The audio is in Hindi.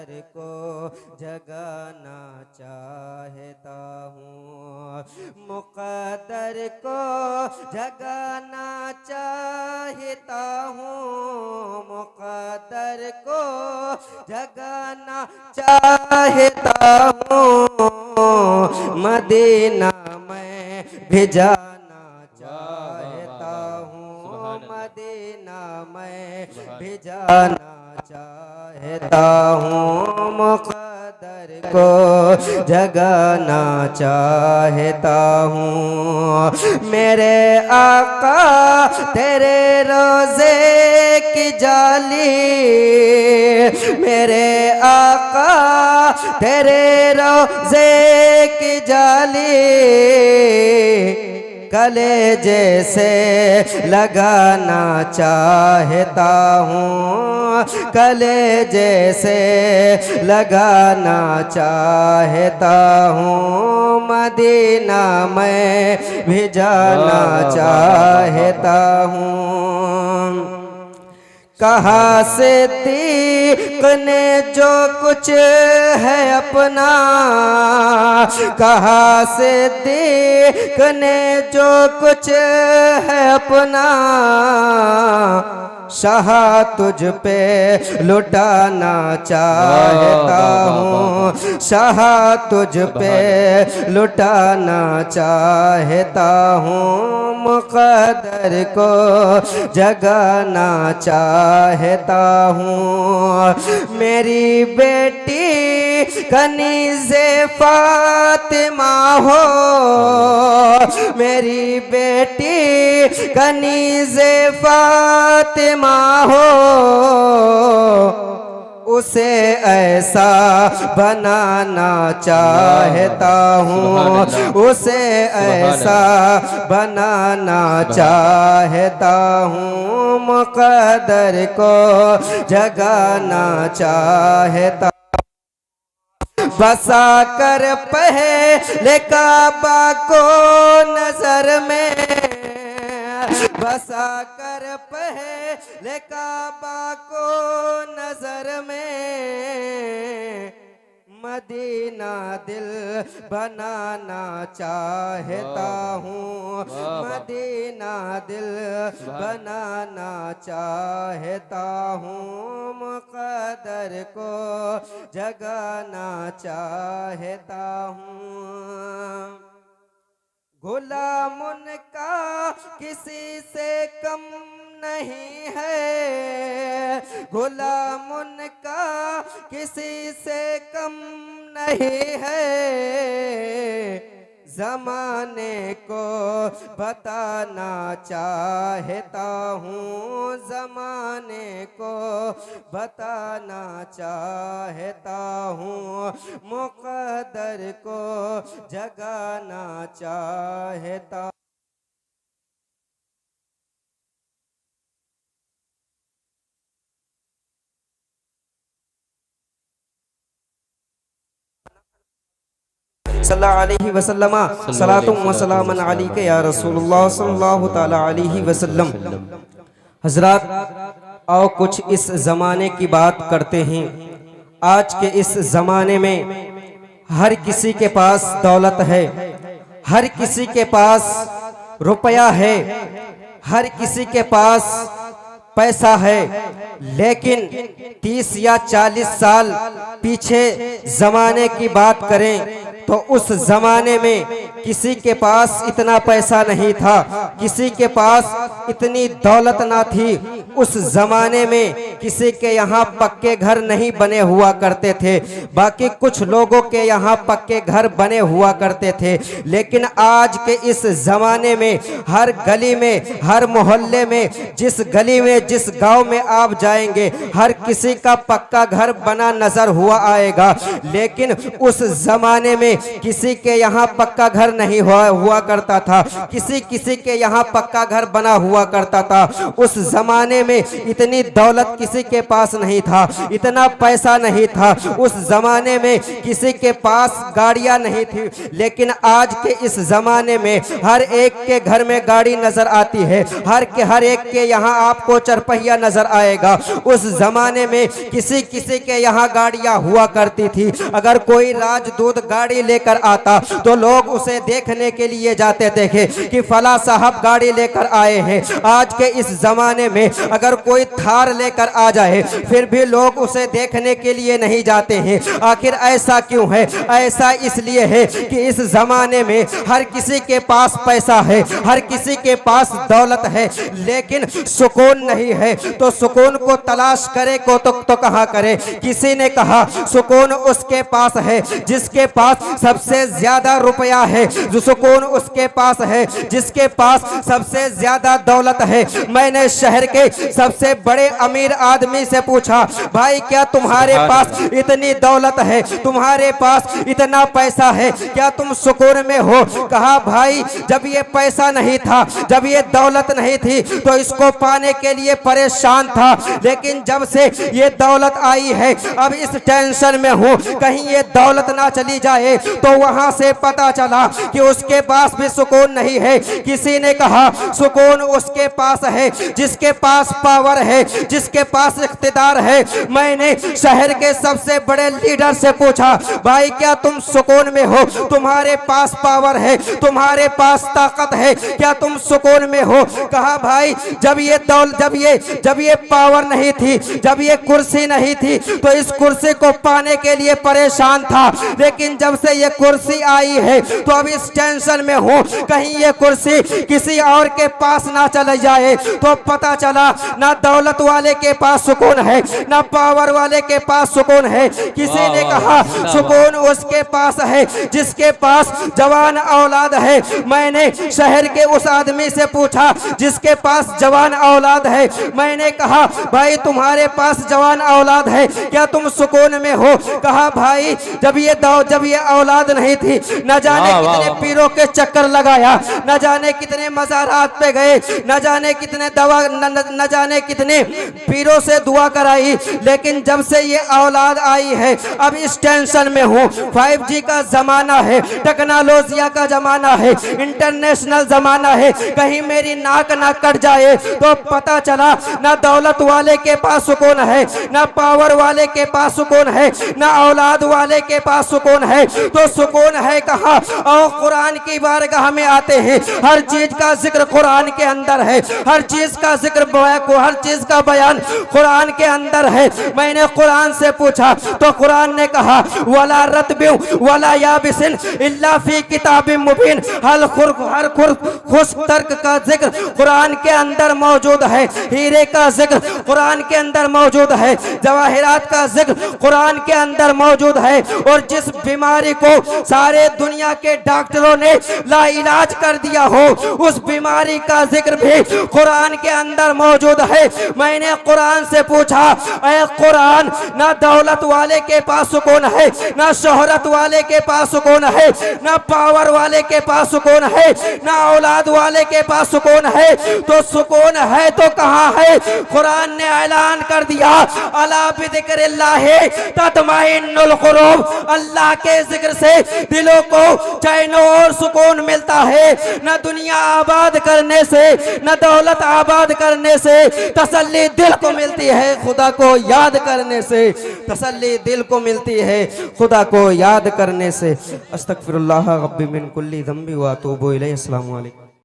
को जगाना चाहता हूँ, मुक़द्दर को जगाना चाहता हूँ, मुक़द्दर को जगाना चाहता हूँ, मदीना में भिजाना चाहता हूँ, मदीना में भिजाना चाहता हूँ, मुक़द्दर को जगाना चाहता हूँ। मेरे आका तेरे रोज़े की जाली, मेरे आका तेरे रोज़े की जाली कलेजे से लगाना चाहता हूँ, कलेजे से लगाना चाहता हूँ, मदीना में भी जाना चाहता हूँ। कहा सिद्दीक़ ने जो कुछ है अपना, कहा सिद्दीक़ ने जो कुछ है अपना, शाह तुझ पे लुटाना चाहता हूँ, शाह तुझ पे लुटाना चाहता हूँ, मुक़द्दर को जगाना चाहता हूँ। मेरी बेटी कनीज़े फ़ातिमा हो, मेरी बेटी कनीज़े फ़ातिमा हो, उसे ऐसा बनाना चाहता हूँ, उसे ऐसा बनाना चाहता हूँ, मुक़द्दर को जगाना चाहता, बसा कर पहले काबा को नजर में, बसा कर पहले काबा को नजर में, मदीना दिल बनाना चाहता हूँ, मदीना दिल बनाना चाहता हूँ, मुक़द्दर को जगाना चाहता हूँ। गुलाम उनका किसी से कम नहीं है, गुलाम उनका किसी से कम नहीं है, ज़माने को बताना चाहता हूँ, ज़माने को बताना चाहता हूँ, मुक़द्दर को जगाना चाहता। सल्लल्लाहु अलैहि वसल्लम सलातुम व सलामन अलैका या रसूलुल्लाह सल्लल्लाहु ताला अलैहि वसल्लम। हज़रात, आओ कुछ इस ज़माने की बात करते हैं। आज के इस ज़माने में हर किसी के पास दौलत है, हर किसी के पास रुपया है, हर किसी के पास पैसा है, लेकिन 30 या 40 साल पीछे ज़माने की बात करें तो उस ज़माने में किसी के पास इतना पैसा नहीं था, किसी के पास इतनी दौलत ना थी। उस ज़माने में किसी के यहाँ पक्के घर नहीं बने हुआ करते थे, बाकी कुछ लोगों के यहाँ पक्के घर बने हुआ करते थे। लेकिन आज के इस ज़माने में हर गली में, हर मोहल्ले में, जिस गली में, जिस गांव में आप जाएंगे, हर किसी का पक्का घर बना नजर हुआ आएगा। लेकिन उस ज़माने में किसी के यहाँ पक्का घर नहीं हुआ करता था, किसी किसी के यहाँ पक्का घर बना हुआ करता था। उस जमाने में इतनी दौलत किसी के पास नहीं था, इतना पैसा नहीं था। उस जमाने में किसी के पास गाड़ियां नहीं थी, लेकिन आज के इस जमाने में हर एक के घर में गाड़ी नजर आती है, हर एक के यहाँ आपको चरपहिया नजर आएगा। उस जमाने में किसी किसी के यहाँ गाड़ियां हुआ करती थी। अगर कोई राजदूत गाड़ी लेकर आता तो लोग उसे देखने के लिए जाते थे कि फला साहब गाड़ी लेकर आए हैं। आज के इस जमाने में अगर कोई थार लेकर आ जाए फिर भी लोग उसे देखने के लिए नहीं जाते हैं। आखिर ऐसा क्यों है? ऐसा इसलिए है कि इस जमाने में हर किसी के पास पैसा है, हर किसी के पास दौलत है, लेकिन सुकून नहीं है। तो सुकून को तलाश करे को तो कहाँ करे? किसी ने कहा सुकून उसके पास है जिसके पास सबसे ज्यादा रुपया है, जो सुकून उसके पास है जिसके पास सबसे ज्यादा दौलत है। मैंने शहर के सबसे बड़े अमीर आदमी से पूछा, भाई क्या तुम्हारे पास इतनी दौलत है, तुम्हारे पास इतना पैसा है, क्या तुम सुकून में हो? कहा भाई जब ये पैसा नहीं था, जब ये दौलत नहीं थी तो इसको पाने के लिए परेशान था, लेकिन जब से ये दौलत आई है अब इस टेंशन में हूँ कहीं ये दौलत ना चली जाए। तो वहां से पता चला कि उसके पास भी सुकून नहीं है। किसी ने कहा सुकून उसके पास है जिसके पास पावर है, जिसके पास इख्तिदार है। मैंने शहर के सबसे बड़े लीडर से पूछा, भाई क्या तुम सुकून में हो? तुम्हारे पास पावर है, तुम्हारे पास ताकत है, क्या तुम सुकून में हो? कहा भाई जब ये पावर नहीं थी, जब ये कुर्सी नहीं थी तो इस कुर्सी को पाने के लिए परेशान था, लेकिन जब से ये कुर्सी आई है तो अब इस टेंशन में हूँ कहीं ये कुर्सी किसी और के पास ना चले जाए। तो पता चला ना दौलत वाले के पास सुकून है, ना पावर वाले के पास सुकून है। किसी ने कहा सुकून उसके पास है जिसके पास जवान औलाद है। मैंने शहर के उस आदमी से पूछा जिसके पास जवान औलाद है, मैंने कहा भाई तुम्हारे पास जवान औलाद है, क्या तुम सुकून में हो? कहा भाई जब ये औलाद नहीं थी न जाने कितने पीरों के चक्कर लगाया, न जाने कितने मज़ारात पे गए, न जाने कितने दवा न जाने कितने पीरों से दुआ कराई, लेकिन जब से ये औलाद आई है अब इस टेंशन में हूँ। 5G का जमाना है, टेक्नोलॉजिया का जमाना है, इंटरनेशनल जमाना है, कहीं मेरी नाक ना कट जाए। तो पता चला ना दौलत वाले के पास सुकून है, ना पावर वाले के पास सुकून है, ना औलाद वाले के पास सुकून है। तो सुकून है कहाँ? और कुरान की बारगाह में आते हैं, हर चीज का जिक्र कुरान के अंदर है, हर चीज का जिक्र हर चीज का बयान कुरान के अंदर है। मैंने कुरान से पूछा तो कुरान ने कहा वला रतबिन वला याबिसिन इल्ला फी किताबिन मुबीन। हर खुश तर्क का जिक्र कुरान के अंदर मौजूद है, हीरे का जिक्र कुरान के अंदर मौजूद है, जवाहिरात का जिक्र कुरान के अंदर मौजूद है। और जिस बीमारी को सारे दुनिया के डॉक्टरों ने लाइलाज कर दिया हो उस बीमारी का जिक्र भी कुरान के अंदर मौजूद है। मैंने कुरान से पूछा, ऐ कुरान ना दौलत वाले के पास सुकून है, ना शोहरत वाले के पास सुकून है, ना पावर वाले के पास सुकून है, ना औलाद वाले के पास सुकून है। तो सुकून है तो कहाँ है? कुरान ने ऐलान कर दिया अला बिज़िक्रिल्लाह तत्मइन्नुल कुलूब, अल्लाह के जिक्र से दिलों को चैन और सुकून मिलता है। न दुनिया आबाद करने से, न दौलत आबाद करने से तसल्ली दिल को मिलती है, खुदा को याद करने से तसल्ली दिल को मिलती है, खुदा को याद करने से। अस्तगफिरुल्लाह रब्बी मिन कुल्ली ज़ंबि व अतूबु इलैहि। अस्सलामु अलैकुम।